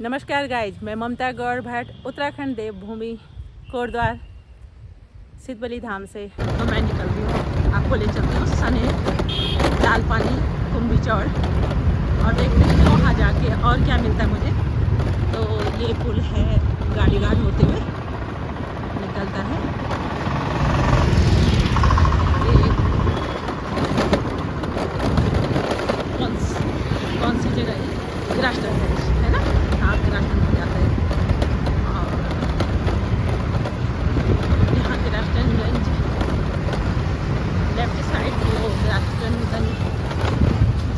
नमस्कार गाइज, मैं ममता गौड़ भट्ट उत्तराखंड देवभूमि कोटद्वार सिद्धबली धाम से। तो मैं निकल रही हूँ, आपको ले चलती हूँ सने, लाल पानी, कुंभी चौड़ और देखते हैं वहाँ जाके और क्या मिलता है मुझे। तो ये पुल है, गाड़ी घाट होते हुए निकलता है। ये कौन सी जगह है? ग्रास्टनगंज है ना? हाँ, ग्रास्टनगंज जाते हैं। और यहाँ ग्रास्टनगंज लेफ्ट साइड वो ग्रास्टनगंज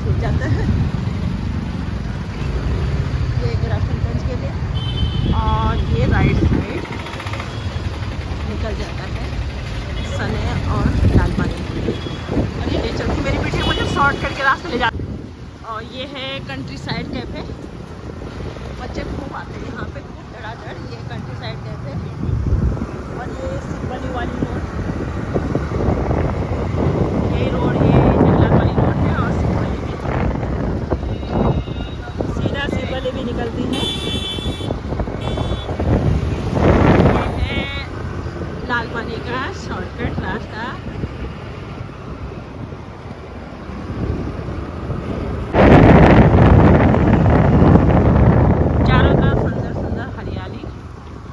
से जाता है, ये ग्रास्टनगंज के लिए। और ये राइट साइड निकल जाता है सने और लाल पानी। और ये ले चलती मेरी बेटी मुझे शॉर्टकट के रास्ते ले जाती। और ये है कंट्री साइड कैफे, बच्चे खूब आते हैं यहाँ पे, खूब धड़ाधड़। ये कंट्री साइड कैफे और ये सिद्धबली वाली रोड, यही रोड, ये जंगलात वाली रोड है। और सिद्धबली भी सीधा सिद्धबली भी निकलती है। ये है लाल पानी का शॉर्टकट रास्ता।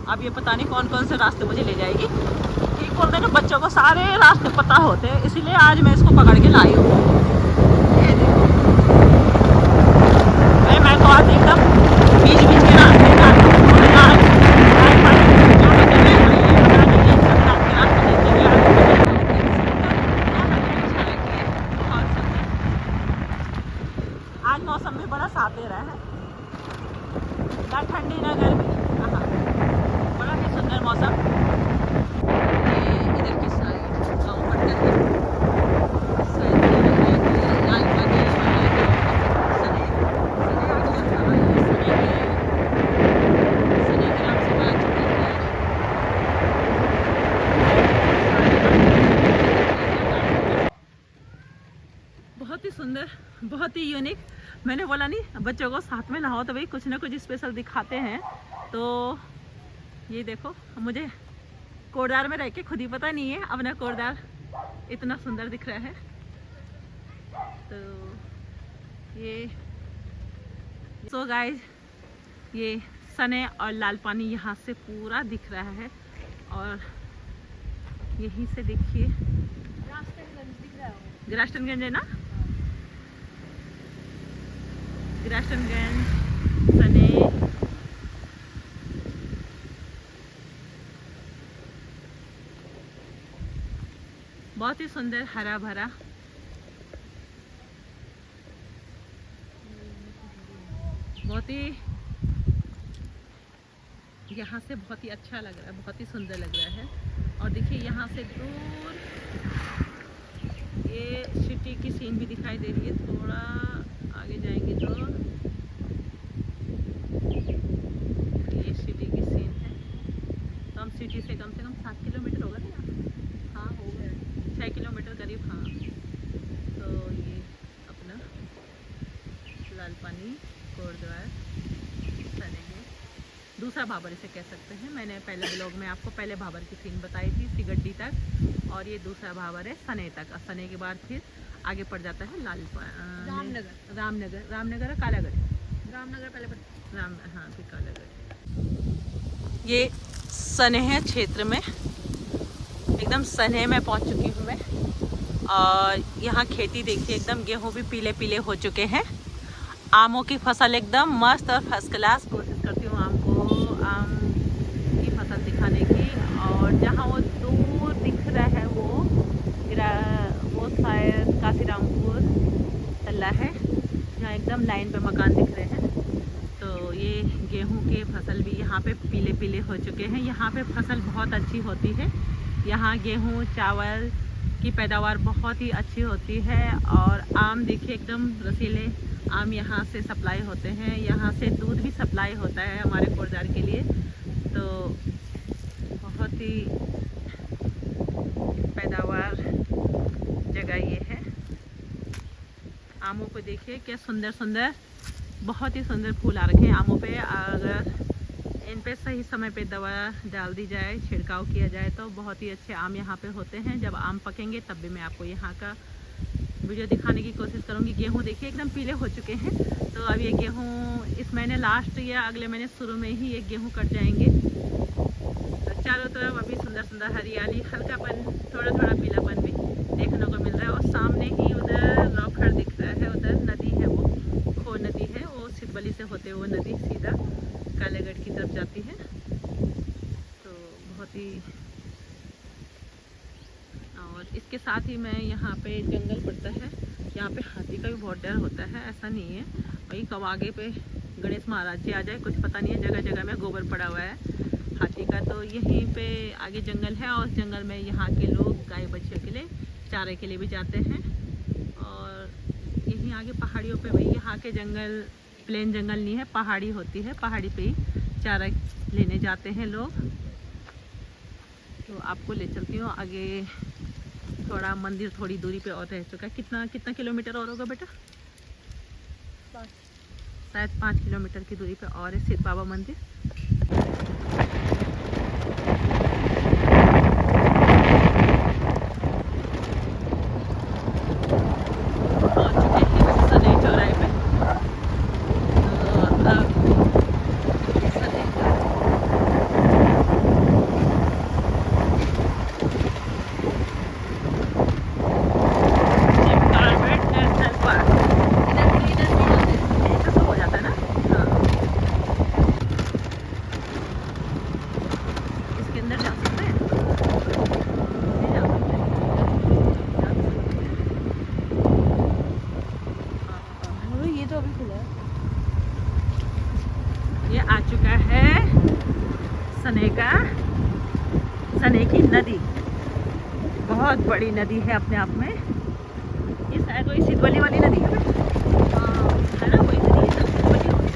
अब ये पता नहीं कौन कौन से रास्ते मुझे ले जाएगी। ठीक बोलते हैं ना, बच्चों को सारे रास्ते पता होते हैं, इसीलिए आज मैं इसको पकड़ के लाई हूँ। ये देखो, मैं तो आज एकदम बीच बीच के रास्ते आज मौसम भी बड़ा साफ दे रहा है, ना ठंडी ना गर्मी। हाँ, बड़ा ही सुंदर मौसम। ये इधर की साइड गाँव पड़ता है, लाल पानी सने सने ग्राम से आ चुकी है। बहुत ही सुंदर, बहुत ही यूनिक। मैंने बोला नहीं, बच्चों को साथ में लाओ तो भाई कुछ ना कुछ स्पेशल दिखाते हैं। तो ये देखो, मुझे कोटद्वार में रह के खुद ही पता नहीं है अपना कोटद्वार इतना सुंदर दिख रहा है। तो ये सो गाइस, ये सने और लाल पानी यहाँ से पूरा दिख रहा है। और यहीं से देखिए ग्रास्टनगंज है ना, ग्रास्टनगंज, सने। बहुत ही सुंदर, हरा भरा। बहुत ही यहाँ से बहुत ही अच्छा लग रहा है, बहुत ही सुंदर लग रहा है। और देखिए यहाँ से दूर ये सिटी की सीन भी दिखाई दे रही है। थोड़ा आगे जाएंगे तो ये सिटी की सीन है। तो हम सिटी से कम 7 किलोमीटर होगा ना? हाँ, हो गया 6 किलोमीटर करीब। हाँ, तो ये अपना लाल पानी कोटद्वार सने है, दूसरा भाबर इसे कह सकते हैं। मैंने पहले ब्लॉग में आपको पहले भाबर की सीन बताई थी, सिगड्डी तक, और ये दूसरा भाबर है सने तक। और सने के बाद फिर आगे पड़ जाता है रामनगर कालागढ़, रामनगर पहले हाँ, फिर कालागढ़। ये सनेह क्षेत्र में, एकदम सनेह में पहुंच चुकी हूँ मैं। और यहाँ खेती देखिए, एकदम गेहूँ भी पीले पीले हो चुके हैं। आमों की फसल एकदम मस्त और फर्स्ट क्लास। कोशिश करती हूँ आम की फसल दिखाने की। और जहाँ वो दूर दिख रहा है वो शायद काशीरामपुर तल्ला है, जहाँ एकदम लाइन पे मकान दिख रहे हैं। तो ये गेहूं के फसल भी यहाँ पे पीले पीले हो चुके हैं। यहाँ पे फसल बहुत अच्छी होती है। यहाँ गेहूं चावल की पैदावार बहुत ही अच्छी होती है। और आम देखिए, एकदम रसीले आम यहाँ से सप्लाई होते हैं। यहाँ से दूध भी सप्लाई होता है हमारे कोटद्वार के लिए। तो बहुत ही पैदावार जगह ये है। आमों को देखिए क्या सुंदर सुंदर बहुत ही सुंदर फूल आ रखे हैं आमों पे। अगर इन पे सही समय पे दवा डाल दी जाए, छिड़काव किया जाए तो बहुत ही अच्छे आम यहाँ पे होते हैं। जब आम पकेंगे तब भी मैं आपको यहाँ का वीडियो दिखाने की कोशिश करूँगी। गेहूँ देखिए एकदम पीले हो चुके हैं। तो अब ये गेहूँ इस महीने लास्ट या अगले महीने शुरू में ही ये गेहूँ कट जाएंगे। तो चारों तरफ अभी सुंदर सुंदर हरियाली, हल्कापन, थोड़ा थोड़ा पीलापन भी देखने को मिल रहा है। और सामने ही उधर रौखड़ दिख रहा है, उधर नदी है, वो खो नदी है, वो सिद्धबली से होते हुए नदी सीधा कालेगढ़ की तरफ जाती है। तो बहुत ही, और इसके साथ ही मैं यहाँ पे जंगल पड़ता है, यहाँ पे हाथी का भी बहुत डर होता है, ऐसा नहीं है। वही कब आगे पे गणेश महाराज जी आ जाए कुछ पता नहीं है। जगह जगह में गोबर पड़ा हुआ है हाथी का। तो यहीं पे आगे जंगल है और जंगल में यहाँ के लोग गाय बच्चों के लिए चारे के लिए भी जाते हैं। और यहीं आगे पहाड़ियों पे, वही यहाँ के जंगल प्लेन जंगल नहीं है, पहाड़ी होती है, पहाड़ी पे ही चारा लेने जाते हैं लोग। तो आपको ले चलती हूँ आगे। थोड़ा मंदिर थोड़ी दूरी पे और रह चुका है। कितना कितना किलोमीटर और होगा बेटा? शायद 5 किलोमीटर की दूरी पे और है सिद्ध बाबा मंदिर। पहुंच चुके हैं सनई चौराहे पे। तो अब सनई कॉर्बेट नेशनल पार्क ऐसा हो जाता है ना। हाँ, इसके अंदर जा सकते हैं, नहीं जा सकते। ये तो अभी खुला है। ये आ चुका है सने की नदी। बहुत बड़ी नदी है अपने आप में। ये शायद वही सिद्धबली वाली नदी है ना? हाँ, है ना, वही नदी है, सिद्धबली होगी।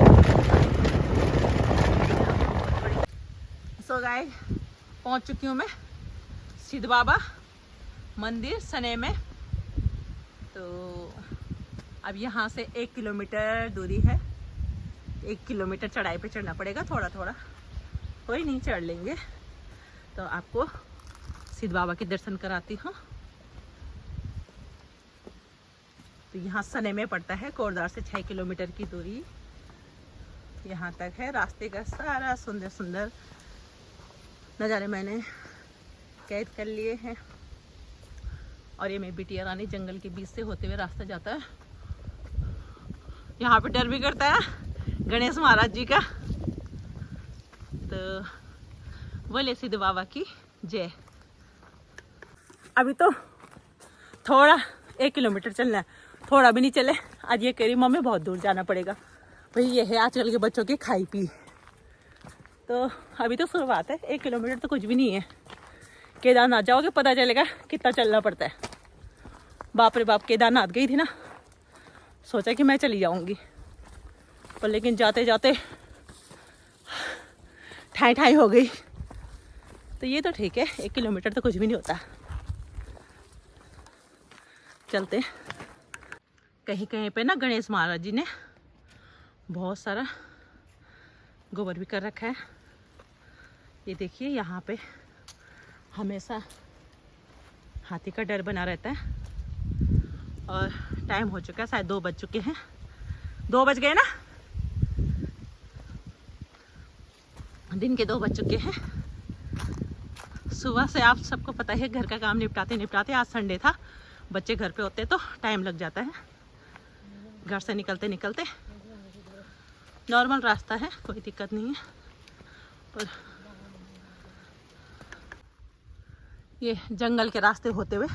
सो गाइस, पहुंच चुकी हूँ मैं सिद्ध बाबा मंदिर सने में। तो अब यहाँ से 1 किलोमीटर दूरी है। 1 किलोमीटर चढ़ाई पे चढ़ना पड़ेगा, थोड़ा थोड़ा, कोई नहीं, चढ़ लेंगे। तो आपको सिद्ध बाबा के दर्शन कराती हूँ। तो यहाँ सने में पड़ता है, कोटद्वार से 6 किलोमीटर की दूरी यहाँ तक है। रास्ते का सारा सुंदर सुंदर नज़ारे मैंने कैद कर लिए हैं। और ये मैं बिटिया रानी जंगल के बीच से होते हुए रास्ता जाता है। यहाँ पे डर भी करता है गणेश महाराज जी का। तो बोले सिद्ध बाबा की जय। अभी तो थोड़ा 1 किलोमीटर चलना है, थोड़ा भी नहीं चले। आज ये कह रही मम्मी बहुत दूर जाना पड़ेगा। भाई ये है आजकल के बच्चों की खाई पी। तो अभी तो शुरुआत है, 1 किलोमीटर तो कुछ भी नहीं है। केदारनाथ जाओगे पता चलेगा कितना चलना पड़ता है। बाप रे बाप, केदारनाथ गई थी ना, सोचा कि मैं चली जाऊंगी, पर लेकिन जाते जाते ठाई ठाई हो गई। तो ये तो ठीक है, 1 किलोमीटर तो कुछ भी नहीं होता। चलते। कहीं कहीं पे ना गणेश महाराज जी ने बहुत सारा गोबर भी कर रखा है। ये देखिए, यहाँ पे हमेशा हाथी का डर बना रहता है। और टाइम हो चुका है, शायद 2 बज चुके हैं। 2 बज गए ना, दिन के 2 बज चुके हैं। सुबह से आप सबको पता है घर का काम निपटाते निपटाते, आज संडे था, बच्चे घर पे होते तो टाइम लग जाता है। घर से निकलते निकलते नॉर्मल रास्ता है, कोई दिक्कत नहीं है। पर ये जंगल के रास्ते होते हुए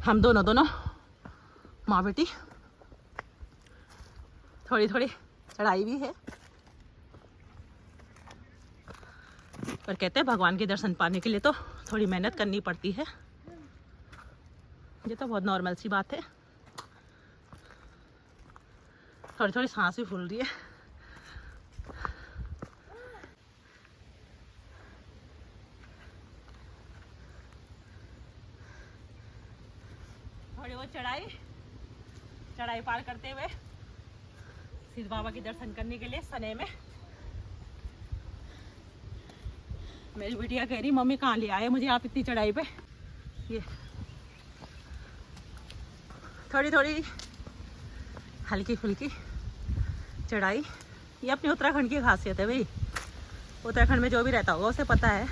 हम दोनों माँ बेटी, थोड़ी थोड़ी चढ़ाई भी है, पर कहते हैं भगवान के दर्शन पाने के लिए तो थोड़ी मेहनत करनी पड़ती है। ये तो बहुत नॉर्मल सी बात है। थोड़ी थोड़ी सांस भी फूल रही है। थोड़ी वो चढ़ाई पार करते हुए सिद्ध बाबा के दर्शन करने के लिए सने में। मेरी बिटिया कह रही मम्मी कहाँ ले आए मुझे आप इतनी चढ़ाई पे। ये थोड़ी थोड़ी हल्की फुल्की चढ़ाई, ये अपने उत्तराखंड की खासियत है भाई। उत्तराखंड में जो भी रहता होगा उसे पता है,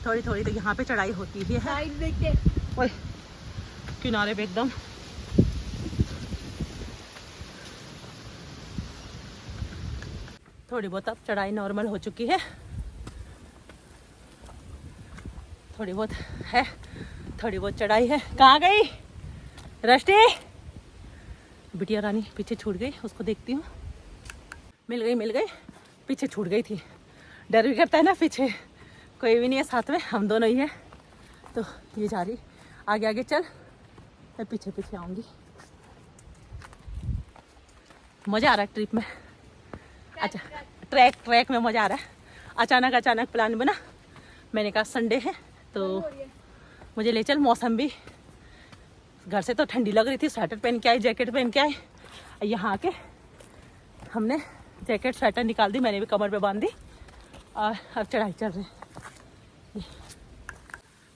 थोड़ी थोड़ी तो यहाँ पे चढ़ाई होती ही है। ओए किनारे पे एकदम। थोड़ी बहुत अब चढ़ाई नॉर्मल हो चुकी है, थोड़ी बहुत है, थोड़ी बहुत चढ़ाई है। कहाँ गई रष्टि? बिटिया रानी पीछे छूट गई, उसको देखती हूँ। मिल गई, पीछे छूट गई थी। डर भी करता है ना, पीछे कोई भी नहीं है साथ में, हम दोनों ही हैं। तो ये जा रही, आगे आगे चल, मैं पीछे पीछे आऊँगी। मज़ा आ रहा है ट्रिप में। अच्छा ट्रैक में मज़ा आ रहा है। अचानक प्लान बना, मैंने कहा संडे है तो मुझे ले चल। मौसम भी घर से तो ठंडी लग रही थी, स्वेटर पहन के आई, जैकेट पहन के आए। यहाँ आके हमने जैकेट स्वेटर निकाल दी, मैंने भी कमर पे बांध दी और अब चढ़ाई चल रही।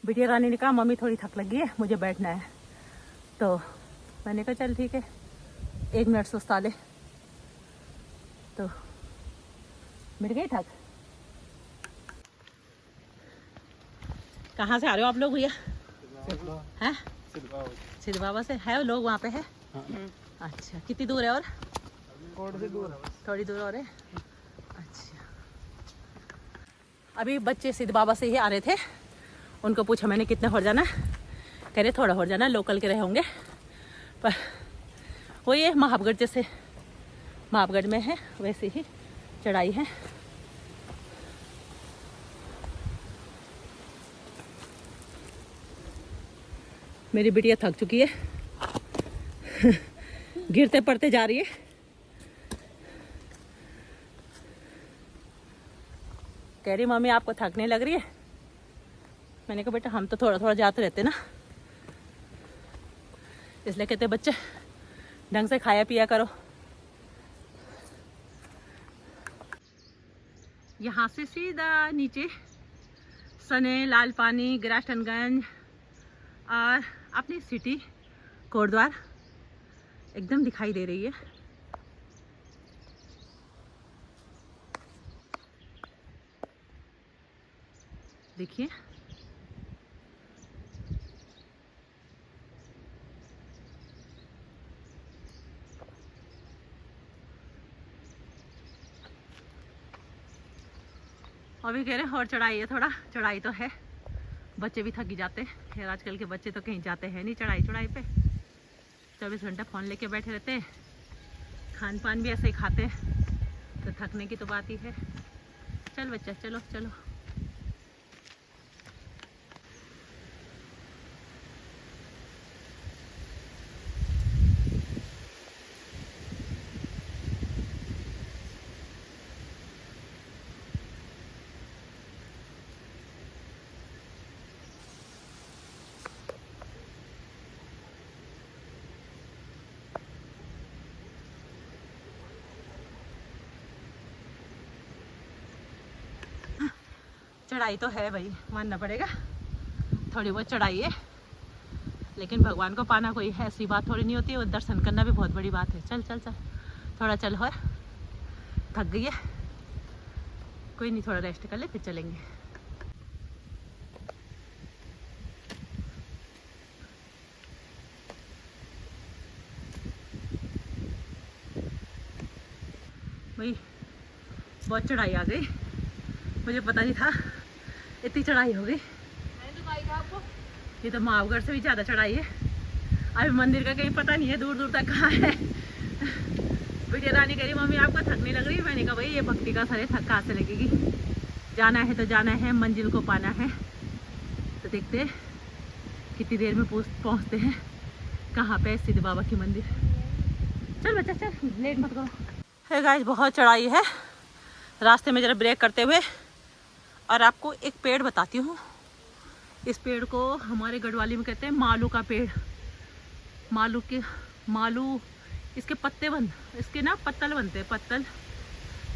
बिटिया रानी ने कहा मम्मी थोड़ी थक लगी है, मुझे बैठना है। तो मैंने कहा चल ठीक है, 1 मिनट सुस्ता ले। तो मिट गई थक। कहाँ से आ रहे हो आप लोग भैया? हैं सिद्ध बाबा से है लोग वहाँ पे है? अच्छा कितनी दूर है? और थोड़ी दूर और है। अच्छा अभी बच्चे सिद्ध बाबा से ही आ रहे थे, उनको पूछा मैंने कितने हो जाना, कह रहे थोड़ा हो जाना, लोकल के रहे होंगे। पर वो ये महाबगढ़ जैसे महाबगढ़ में है वैसे ही चढ़ाई है। मेरी बिटिया थक चुकी है गिरते पड़ते जा रही है। कह रही मम्मी आपको थक नहीं लग रही है? मैंने कहा बेटा हम तो थोड़ा थोड़ा जाते रहते ना, इसलिए कहते बच्चे ढंग से खाया पिया करो। यहाँ से सीधा नीचे सने, लाल पानी, गिरास्टनगंज और अपनी सिटी कोटद्वार एकदम दिखाई दे रही है। देखिए अभी कह रहे और चढ़ाई है, थोड़ा चढ़ाई तो है, बच्चे भी थक जाते। खैर आजकल के बच्चे तो कहीं जाते हैं नहीं चढ़ाई पे, 24 घंटा फ़ोन लेके बैठे रहते हैं, खान पान भी ऐसे ही खाते हैं, तो थकने की तो बात ही है। चल बच्चा चलो चलो। चढ़ाई तो है भाई, मानना पड़ेगा, थोड़ी बहुत चढ़ाई है, लेकिन भगवान को पाना कोई ऐसी बात थोड़ी नहीं होती है, वो दर्शन करना भी बहुत बड़ी बात है। चल चल चल थोड़ा चल, और थक गई है, कोई नहीं, थोड़ा रेस्ट कर ले फिर चलेंगे। भाई बहुत चढ़ाई आ गई, मुझे पता नहीं था इतनी चढ़ाई हो गई। ये तो महाबगढ़ से भी ज़्यादा चढ़ाई है। अभी मंदिर का कहीं पता नहीं है दूर दूर तक कहाँ है। बिटिया रानी कह रही मम्मी आपको थक नहीं लग रही? मैंने कहा भाई ये भक्ति का सर, थक कहाँ से लगेगी, जाना है तो जाना है, मंजिल को पाना है। तो देखते हैं कितनी देर में पहुँचते हैं कहाँ पे सिद्ध बाबा की मंदिर। चल बच्चा चल, लेट मत करो। है गाइस बहुत चढ़ाई है, रास्ते में जरा ब्रेक करते हुए। और आपको एक पेड़ बताती हूँ, इस पेड़ को हमारे गढ़वाली में कहते हैं मालू का पेड़। मालू इसके इसके ना पत्तल बनते हैं, पत्तल।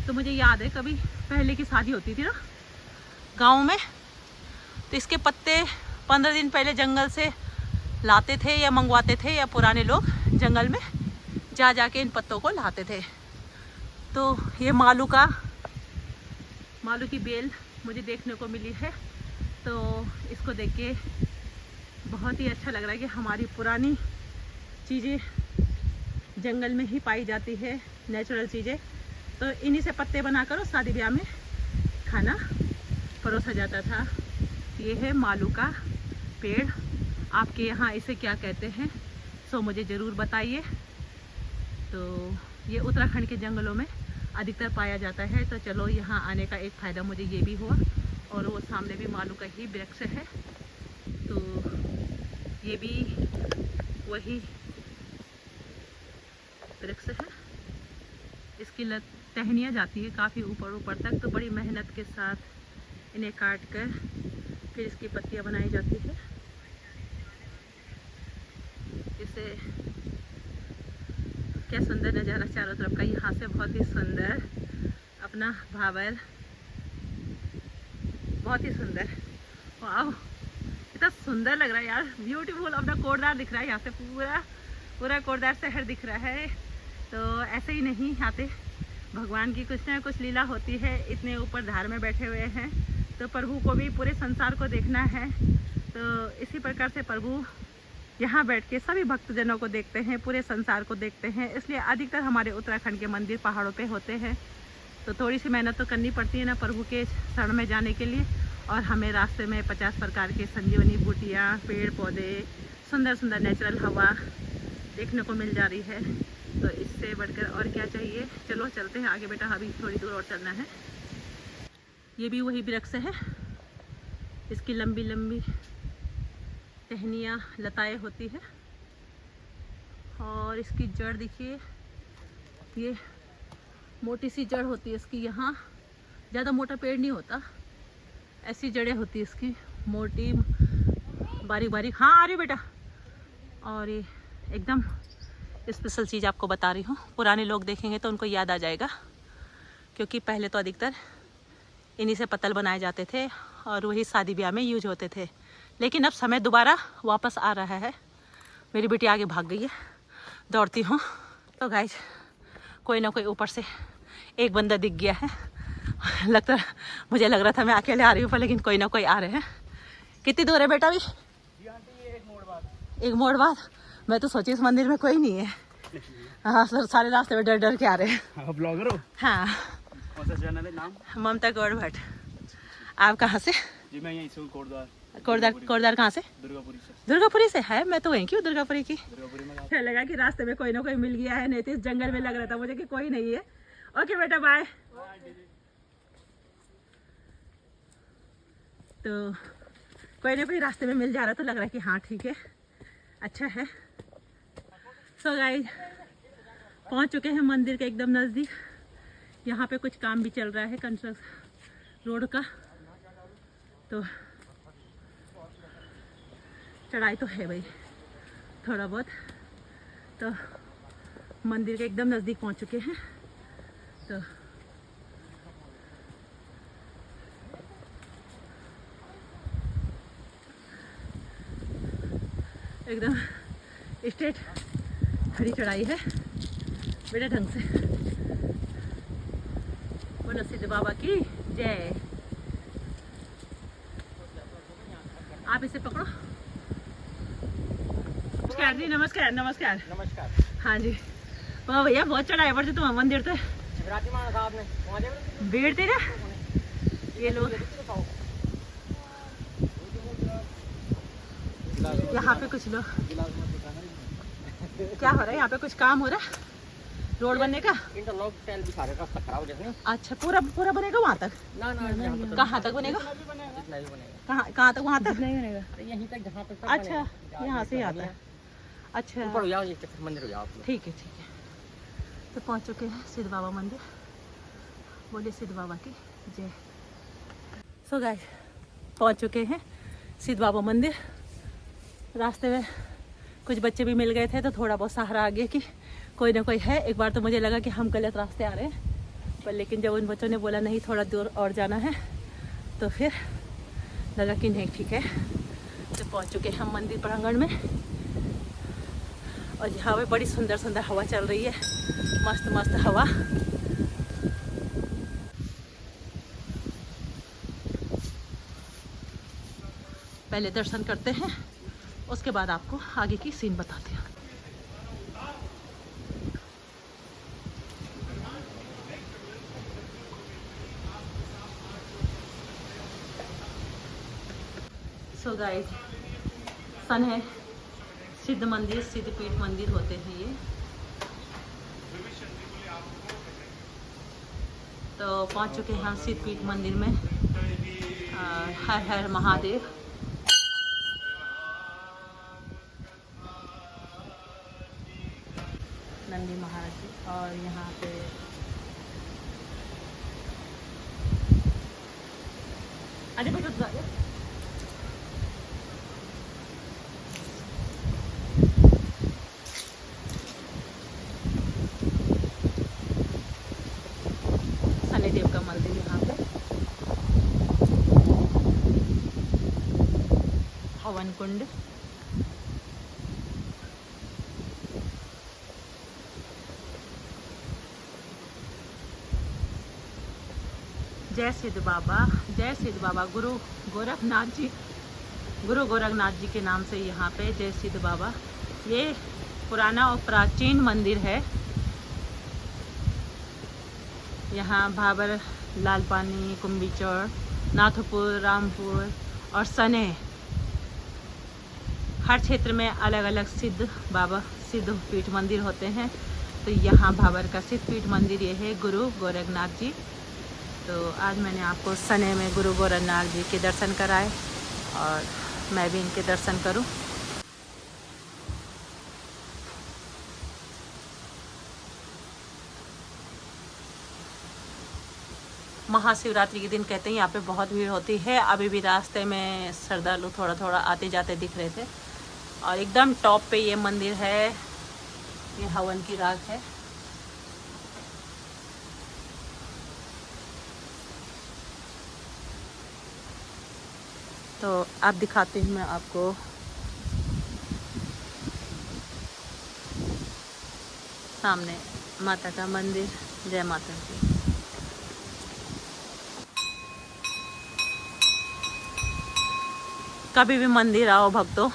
तो मुझे याद है कभी पहले की शादी होती थी ना गाँव में, तो इसके पत्ते 15 दिन पहले जंगल से लाते थे या मंगवाते थे, या पुराने लोग जंगल में जा जाके इन पत्तों को लाते थे। तो ये मालू की बेल मुझे देखने को मिली है, तो इसको देख के बहुत ही अच्छा लग रहा है कि हमारी पुरानी चीज़ें जंगल में ही पाई जाती है, नेचुरल चीज़ें। तो इन्हीं से पत्ते बनाकर शादी ब्याह में खाना परोसा जाता था। ये है मालू का पेड़, आपके यहाँ इसे क्या कहते हैं सो मुझे ज़रूर बताइए। तो ये उत्तराखंड के जंगलों में अधिकतर पाया जाता है। तो चलो, यहाँ आने का एक फ़ायदा मुझे ये भी हुआ, और वो सामने भी मालू का ही वृक्ष है। तो ये भी वही वृक्ष है। इसकी टहनियाँ जाती है काफ़ी ऊपर ऊपर तक, तो बड़ी मेहनत के साथ इन्हें काट कर फिर इसकी पत्तियाँ बनाई जाती है। इसे क्या सुंदर नज़ारा चारों तरफ का, यहाँ से बहुत ही सुंदर अपना भावर, बहुत ही सुंदर। वाह, इतना सुंदर लग रहा है यार, ब्यूटीफुल। अपना कोटद्वार दिख रहा है यहाँ से, पूरा कोटद्वार शहर दिख रहा है। तो ऐसे ही नहीं आते, भगवान की कुछ ना कुछ लीला होती है। इतने ऊपर धार में बैठे हुए हैं, तो प्रभु को भी पूरे संसार को देखना है। तो इसी प्रकार से प्रभु यहाँ बैठ के सभी भक्तजनों को देखते हैं, पूरे संसार को देखते हैं। इसलिए अधिकतर हमारे उत्तराखंड के मंदिर पहाड़ों पे होते हैं। तो थोड़ी सी मेहनत तो करनी पड़ती है ना प्रभु के शरण में जाने के लिए। और हमें रास्ते में 50 प्रकार के संजीवनी बूटियाँ, पेड़ पौधे, सुंदर सुंदर नेचुरल हवा देखने को मिल जा रही है। तो इससे बढ़कर और क्या चाहिए। चलो चलते हैं आगे बेटा, अभी थोड़ी दूर और चलना है। ये भी वही वृक्ष है, इसकी लंबी लंबी टहनियाँ, लताएं होती है, और इसकी जड़ देखिए, ये मोटी सी जड़ होती है इसकी। यहाँ ज़्यादा मोटा पेड़ नहीं होता, ऐसी जड़ें होती है इसकी, मोटी बारीक बारीक। हाँ आ रही बेटा। और ये एकदम स्पेशल चीज़ आपको बता रही हूँ, पुराने लोग देखेंगे तो उनको याद आ जाएगा, क्योंकि पहले तो अधिकतर इन्हीं से पत्तल बनाए जाते थे और वही शादी ब्याह में यूज होते थे। लेकिन अब समय दोबारा वापस आ रहा है। मेरी बेटी आगे भाग गई है, दौड़ती हूँ। तो गाइस, कोई ना कोई ऊपर से एक बंदा दिख गया है। मुझे लग रहा था मैं अकेले आ रही हूँ, पर लेकिन कोई ना कोई आ रहे हैं। कितनी दूर है बेटा अभी? एक मोड़ बाद। मैं तो सोची इस मंदिर में कोई नहीं है। हाँ सर, सारे रास्ते में डर डर के आ रहे हैं। ब्लॉगर हो? हाँ। कौन सा चैनल है? नाम? ममता गौड़ भट्ट। आप कहाँ से? जी मैं यहीं से हूँ, कोटद्वार। कोटद्वार कहाँ से? दुर्गापुरी से। दुर्गापुरी से है? मैं तो वहीं की हूँ, दुर्गापुरी की। दुर्गापुरी में अच्छा लगा कि रास्ते में कोई ना कोई मिल गया है, नहीं तो इस जंगल में लग रहा था मुझे कि कोई नहीं है। ओके बेटा, बाय। तो कोई ना कोई रास्ते में मिल जा रहा, तो लग रहा है कि हाँ ठीक है, अच्छा है। सो गाइस, पहुंच चुके हैं मंदिर के एकदम नज़दीक। यहाँ पे कुछ काम भी चल रहा है, कंस्ट्रक्शन रोड का। तो चढ़ाई तो है भाई थोड़ा बहुत। तो मंदिर के एकदम नज़दीक पहुंच चुके हैं। तो एकदम स्ट्रेट खड़ी चढ़ाई है बेटा, ढंग से। बोलो सिद्ध बाबा की जय। आप इसे पकड़ो। नमस्कार जी, नमस्कार नमस्कार नमस्कार। हाँ जी। वाह भैया, बहुत चढ़ाई पड़ती तुम मंदिर तो। शिवरात्रि माना साहब ने भीड़ थी ना ये लोग। यहाँ पे कुछ लोग, क्या हो रहा है यहाँ पे? कुछ काम हो रहा है रोड बनने का। इंटरलॉक टाइल बिछा रहे, रास्ता खराब हो जैसे। अच्छा, पूरा बनेगा वहाँ तक? ना कहाँ तक बनेगा? इतना ही बनेगा। कहाँ तक? वहाँ तक नहीं बनेगा। यहीं तक जहाँ तक। अच्छा, यहाँ से आता है। अच्छा, ऊपर हो जाओ, ये मंदिर हो जाओ आप लोग। ठीक है ठीक है। तो पहुँच चुके हैं सिद्ध बाबा मंदिर। बोले सिद्ध बाबा की जय। सो गाइस, पहुँच चुके हैं सिद्ध बाबा मंदिर। रास्ते में कुछ बच्चे भी मिल गए थे, तो थोड़ा बहुत सहारा आ गया कि कोई ना कोई है। एक बार तो मुझे लगा कि हम गलत रास्ते आ रहे हैं, पर लेकिन जब उन बच्चों ने बोला नहीं थोड़ा दूर और जाना है, तो फिर लगा कि नहीं ठीक है। तो पहुंच चुके हैं हम मंदिर प्रांगण में, और यहाँ पे बड़ी सुंदर सुंदर हवा चल रही है, मस्त मस्त हवा। पहले दर्शन करते हैं, उसके बाद आपको आगे की सीन बताते हैं। सो गाइस, सन है सिद्ध मंदिर, सिद्ध पीठ मंदिर होते हैं ये। तो पहुंच चुके हैं हम सिद्ध पीठ मंदिर में। हर हर महादेव। नंदी महाराज जी, और यहाँ पे अरे बेटा जा गया। शनिदेव का मंदिर यहाँ पे, हवन कुंड, जय सिद्ध बाबा, जय सिद्ध बाबा। गुरु गोरखनाथ जी, गुरु गोरखनाथ जी के नाम से यहाँ पे जय सिद्ध बाबा। ये पुराना और प्राचीन मंदिर है। यहाँ भाबर, लालपानी, कुंभीचौर, नाथपुर, रामपुर और सने, हर क्षेत्र में अलग अलग सिद्ध बाबा, सिद्ध पीठ मंदिर होते हैं। तो यहाँ भाबर का सिद्ध पीठ मंदिर ये है, गुरु गोरखनाथ जी। तो आज मैंने आपको सने में गुरु गोरखनाथ जी के दर्शन कराए, और मैं भी इनके दर्शन करूं। महाशिवरात्रि के दिन कहते हैं यहाँ पे बहुत भीड़ होती है। अभी भी रास्ते में श्रद्धालु थोड़ा थोड़ा आते जाते दिख रहे थे। और एकदम टॉप पे ये मंदिर है, ये हवन की राख है। तो आप दिखाती हूँ मैं आपको। सामने माता का मंदिर, जय माता दी। कभी भी मंदिर आओ भक्तों,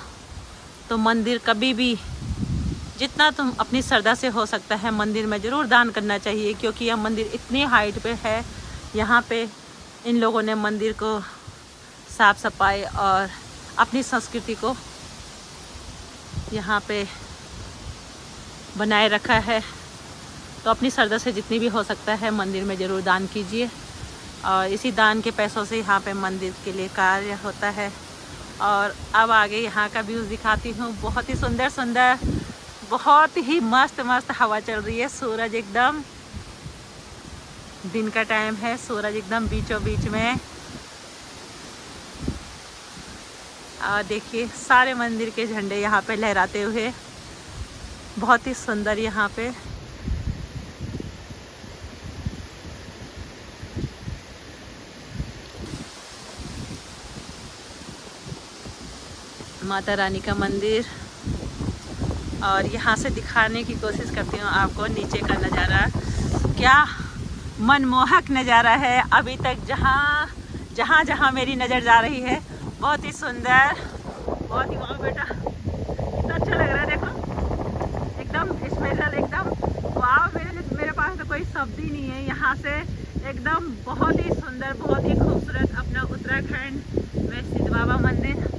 तो मंदिर कभी भी जितना तुम अपनी श्रद्धा से हो सकता है मंदिर में ज़रूर दान करना चाहिए, क्योंकि यह मंदिर इतनी हाइट पे है। यहाँ पे इन लोगों ने मंदिर को साफ सफाई और अपनी संस्कृति को यहाँ पे बनाए रखा है। तो अपनी श्रद्धा से जितनी भी हो सकता है मंदिर में ज़रूर दान कीजिए, और इसी दान के पैसों से यहाँ पे मंदिर के लिए कार्य होता है। और अब आगे यहाँ का व्यूज़ दिखाती हूँ। बहुत ही सुंदर सुंदर, बहुत ही मस्त मस्त हवा चल रही है। सूरज एकदम, दिन का टाइम है, सूरज एकदम बीचों बीच में। और देखिए सारे मंदिर के झंडे यहाँ पे लहराते हुए, बहुत ही सुंदर यहाँ पे। माता रानी का मंदिर, और यहाँ से दिखाने की कोशिश करती हूँ आपको नीचे का नज़ारा। क्या मनमोहक नज़ारा है। अभी तक जहाँ मेरी नज़र जा रही है, बहुत ही सुंदर, बहुत ही, वाह बेटा कितना अच्छा लग रहा है। देखो एकदम स्पेशल, एकदम वाह। मेरे पास तो कोई शब्द ही नहीं है। यहाँ से एकदम बहुत ही सुंदर, बहुत ही खूबसूरत अपना उत्तराखंड में सिद्ध बाबा मंदिर,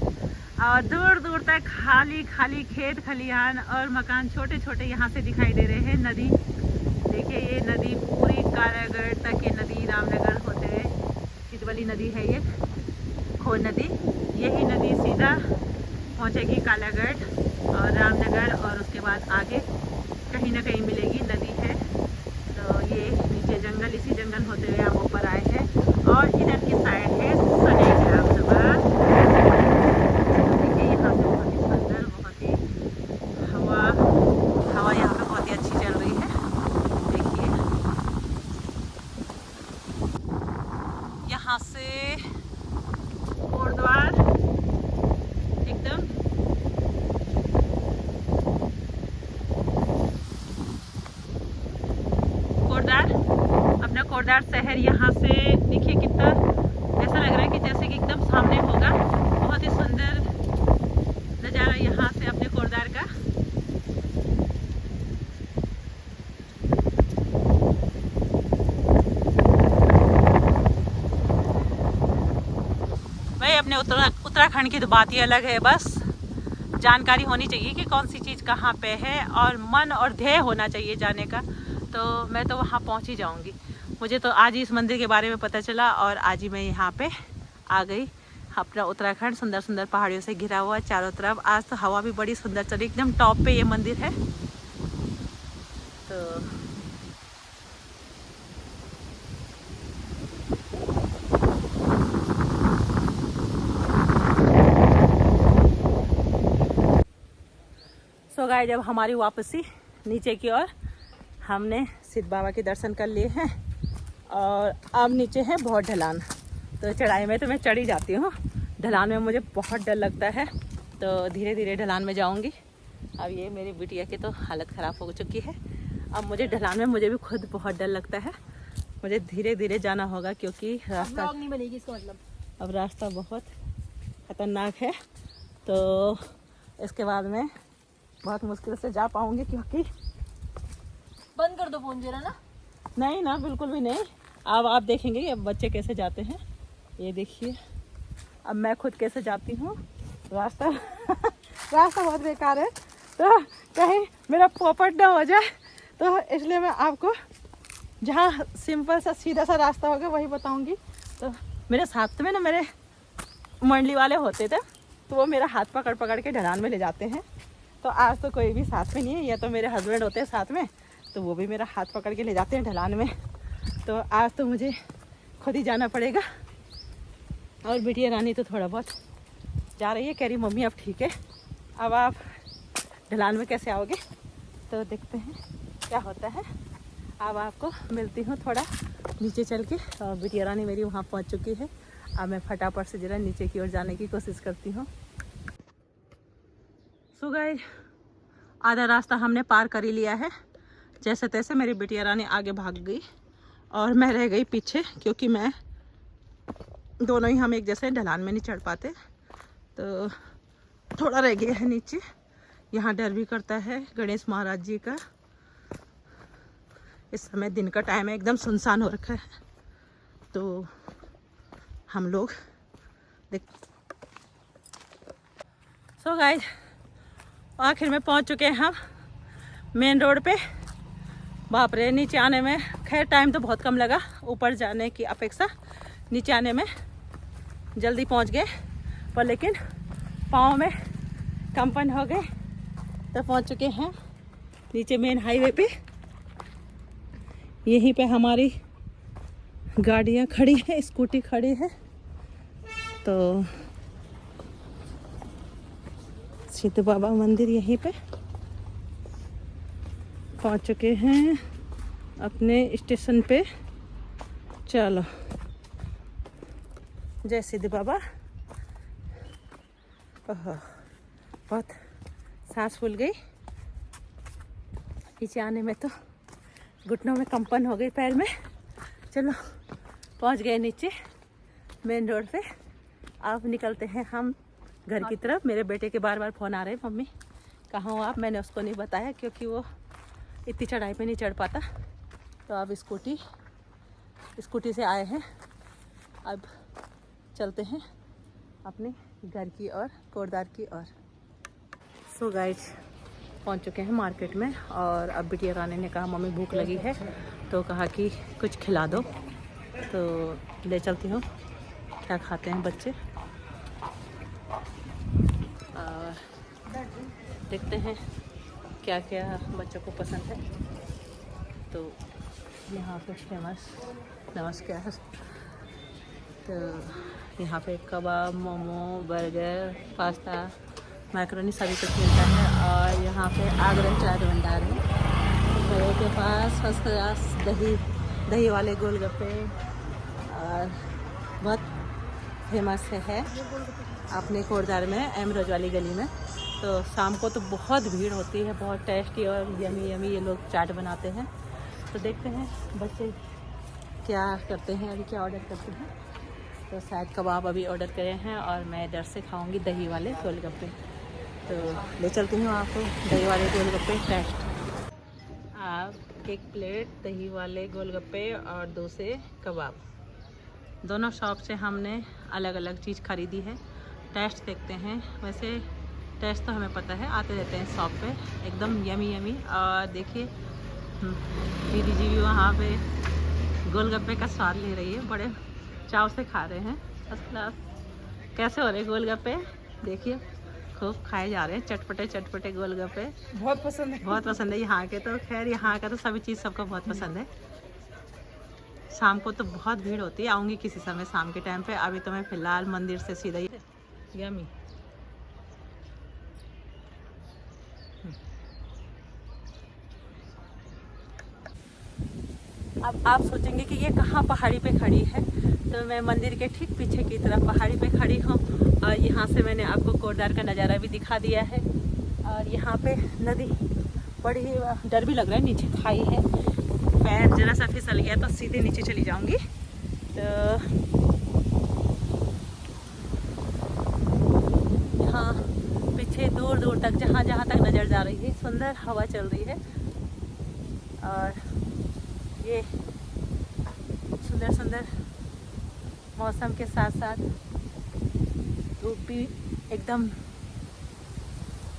और दूर दूर तक खाली खाली खेत खलिहान और मकान छोटे छोटे यहाँ से दिखाई दे रहे हैं। नदी देखिए, ये नदी पूरी कारागढ़ तक, ये नदी रामनगर होते हुए सिद्ध वाली नदी है ये खो नदी। यही नदी सीधा पहुँचेगी कालागढ़ और रामनगर, और उसके बाद आगे कहीं ना कहीं मिलेगी, नदी है। तो ये नीचे जंगल, इसी जंगल होते हुए हम ऊपर आए हैं, और इधर की साइड है सने ग्राम सभा। देखिए यहाँ पे बहुत ही सुंदर, बहुत ही हवा यहाँ पे बहुत ही अच्छी चल कोटद्वार, अपना कोटद्वार शहर यहाँ से देखिए कितना ऐसा लग रहा है कि जैसे कि एकदम सामने होगा। बहुत ही सुंदर नज़ारा यहाँ से अपने कोटद्वार का। भाई अपने उत्तराखंड की तो बात ही अलग है। बस जानकारी होनी चाहिए कि कौन सी चीज़ कहाँ पे है और मन और ध्येय होना चाहिए जाने का, तो मैं तो वहाँ पहुँच ही जाऊँगी। मुझे तो आज ही इस मंदिर के बारे में पता चला और आज ही मैं यहाँ पे आ गई। अपना उत्तराखंड सुंदर सुंदर पहाड़ियों से घिरा हुआ है चारों तरफ। आज तो हवा भी बड़ी सुंदर चली, एकदम टॉप पे ये मंदिर है। तो सो गाइस, जब हमारी वापसी नीचे की ओर, हमने सिद्ध बाबा के दर्शन कर लिए हैं और अब नीचे है बहुत ढलान। तो चढ़ाई में तो मैं चढ़ी जाती हूँ, ढलान में मुझे बहुत डर लगता है, तो धीरे धीरे ढलान में जाऊँगी। अब ये मेरी बिटिया की तो हालत ख़राब हो चुकी है। अब मुझे ढलान में मुझे भी खुद बहुत डर लगता है। मुझे धीरे धीरे जाना होगा क्योंकि रास्ता नहीं बनेगी इसका मतलब। अब रास्ता बहुत ख़तरनाक है, तो इसके बाद में बहुत मुश्किल से जा पाऊँगी। क्योंकि बंद कर दो फोन जरा ना। नहीं ना, बिल्कुल भी नहीं। अब आप देखेंगे कि अब बच्चे कैसे जाते हैं। ये देखिए अब मैं खुद कैसे जाती हूँ। रास्ता रास्ता बहुत बेकार है, तो कहीं मेरा पोपट ना हो जाए, तो इसलिए मैं आपको जहाँ सिंपल सा सीधा सा रास्ता होगा वही बताऊँगी। तो मेरे साथ में ना मेरे मंडली वाले होते थे, तो वो मेरा हाथ पकड़ पकड़ के ढलान में ले जाते हैं। तो आज तो कोई भी साथ में नहीं है, या तो मेरे हस्बैंड होते हैं साथ में, तो वो भी मेरा हाथ पकड़ के ले जाते हैं ढलान में। तो आज तो मुझे खुद ही जाना पड़ेगा। और बिटिया रानी तो थोड़ा बहुत जा रही है, कह रही मम्मी अब ठीक है, अब आप ढलान में कैसे आओगे। तो देखते हैं क्या होता है। अब आपको मिलती हूँ थोड़ा नीचे चल के। और बिटिया रानी मेरी वहाँ पहुँच चुकी है। अब मैं फटाफट से जरा नीचे की ओर जाने की कोशिश करती हूँ। सो गाइस, आधा रास्ता हमने पार कर ही लिया है। जैसे तैसे मेरी बिटिया रानी आगे भाग गई और मैं रह गई पीछे, क्योंकि मैं दोनों ही हम एक जैसे ढलान में नहीं चढ़ पाते, तो थोड़ा रह गया है नीचे। यहाँ डर भी करता है गणेश महाराज जी का। इस समय दिन का टाइम है, एकदम सुनसान हो रखा है। तो हम लोग सो गाइस, आखिर में पहुँच चुके हैं हम मेन रोड पे। बाप रे, नीचे आने में खैर टाइम तो बहुत कम लगा, ऊपर जाने की अपेक्षा नीचे आने में जल्दी पहुंच गए, पर लेकिन पाँव में कंपन हो गए। तो पहुंच चुके हैं नीचे मेन हाईवे पे। यहीं पे हमारी गाड़ियां खड़ी है, स्कूटी खड़ी है। तो सिद्ध बाबा मंदिर यहीं पे पहुंच चुके हैं अपने स्टेशन पे। चलो, जय सिद्ध बाबा। ओह, बहुत सांस फूल गई। नीचे आने में तो घुटनों में कंपन हो गई पैर में। चलो, पहुंच गए नीचे मेन रोड पे। अब निकलते हैं हम घर की तरफ। मेरे बेटे के बार बार फ़ोन आ रहे हैं, मम्मी कहाँ हो आप। मैंने उसको नहीं बताया क्योंकि वो इतनी चढ़ाई पे नहीं चढ़ पाता। तो अब स्कूटी से आए हैं। अब चलते हैं अपने घर की ओर, कोटद्वार की ओर। सो गाइस, पहुंच चुके हैं मार्केट में। और अब बिटिया रानी ने कहा मम्मी भूख लगी है, तो कहा कि कुछ खिला दो। तो ले चलती हूँ, क्या खाते हैं बच्चे। और देखते हैं क्या क्या बच्चों को पसंद है। तो यहाँ पे फेमस, नमस्कार। तो यहाँ पे कबाब, मोमो, बर्गर, पास्ता, मैकरोनी सभी कुछ मिलता है। और यहाँ पे आगरा चाट भंडार है। घरों के पास फर्स्ट क्लास दही वाले गोलगप्पे और बहुत फेमस है अपने कोटद्वार में, एमरोज वाली गली में। तो शाम को तो बहुत भीड़ होती है, बहुत टेस्टी और यमी यमी ये लोग चाट बनाते हैं। तो देखते हैं बच्चे क्या करते हैं, अभी क्या ऑर्डर करते हैं। तो शायद कबाब अभी ऑर्डर करे हैं और मैं इधर से खाऊंगी दही वाले गोलगप्पे। तो ले चलती हूँ आपको दही वाले गोलगप्पे टेस्ट। आप एक प्लेट दही वाले गोलगप्पे और 2 से कबाब। दोनों शॉप से हमने अलग अलग चीज़ खरीदी है। टेस्ट देखते हैं। वैसे टेस्ट तो हमें पता है, आते रहते हैं शॉप पे। एकदम यमी यमी। और देखिए दीदी जी भी वहाँ पे गोलगप्पे का स्वाद ले रही है, बड़े चाव से खा रहे हैं। First class. कैसे हो रहे गोलगप्पे? देखिए खूब खाए जा रहे हैं चटपटे चटपटे गोलगप्पे। बहुत पसंद है। बहुत पसंद है यहाँ के। तो खैर यहाँ का तो सभी चीज़ सबको बहुत पसंद है। शाम को तो बहुत भीड़ होती है, आऊँगी किसी समय शाम के टाइम पे। अभी तो मैं फ़िलहाल मंदिर से सीधा ही यमी। अब आप सोचेंगे कि ये कहाँ पहाड़ी पे खड़ी है। तो मैं मंदिर के ठीक पीछे की तरफ पहाड़ी पे खड़ी हूँ और यहाँ से मैंने आपको कोटद्वार का नज़ारा भी दिखा दिया है। और यहाँ पे नदी, बड़ी डर भी लग रहा है, नीचे खाई है। पैर जरा सा फिसल गया तो सीधे नीचे चली जाऊँगी। तो यहाँ पीछे दूर दूर तक जहाँ जहाँ तक नज़र जा रही है, सुंदर हवा चल रही है। और ये सुंदर सुंदर मौसम के साथ साथ धूप भी एकदम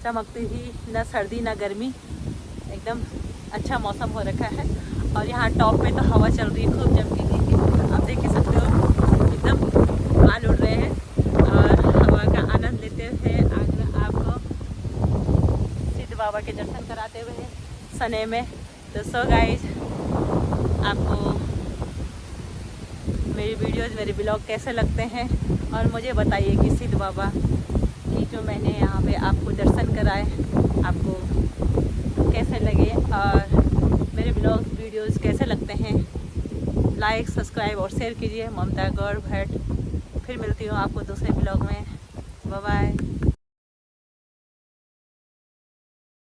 चमकती हुई, न सर्दी न गर्मी, एकदम अच्छा मौसम हो रखा है। और यहाँ टॉप पे तो हवा चल रही है खूब जम के। आप देख ही सकते हो एकदम बाल उड़ रहे हैं और हवा का आनंद लेते हुए आपको सिद्ध बाबा के दर्शन कराते हुए सने में। तो सो गाइज, आपको मेरी वीडियोज़, मेरे ब्लॉग कैसे लगते हैं और मुझे बताइए कि सिद्ध बाबा की जो मैंने यहाँ पे आपको दर्शन कराए आपको कैसे लगे और मेरे ब्लॉग वीडियोज़ कैसे लगते हैं। लाइक, सब्सक्राइब और शेयर कीजिए। ममता गौर भट्ट। फिर मिलती हूँ आपको दूसरे ब्लॉग में। Bye bye.